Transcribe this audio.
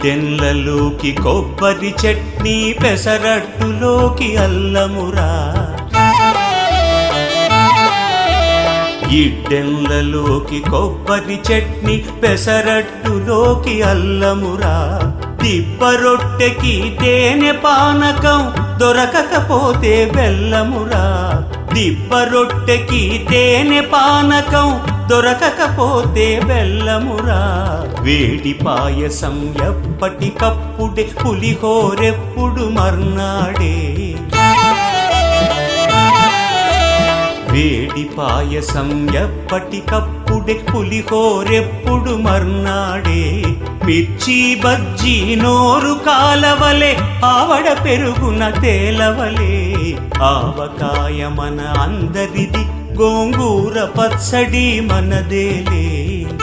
ఇడ్డెన్లలోకి కొబ్బరి చట్నీ, పెసరట్టులోకి అల్లమురా. ఇడ్డెన్లలోకి కొబ్బరి చట్నీ, పెసరట్టులోకి అల్లమురా. దిబ్బ రొట్టెకి తేనె పానకం, దొరకకపోతే బెల్లమురా. దిబ్బ రొట్టెకి తేనె పానకం, దొరకకపోతే బెల్లమురా. వేడి పాయసం ఎప్పటికప్పుడే, పులిహోరెప్పుడు మర్నాడే. వేడి పాయసం ఎప్పటికప్పుడే, పులిహోరెప్పుడు మర్నాడే. మిర్చి బజ్జీ నోరు కాలవలే, ఆవడ పెరుగున తేలవలే. ఆవకాయ మన అందరిది, గోంగూర పచ్చడి మనదేలే.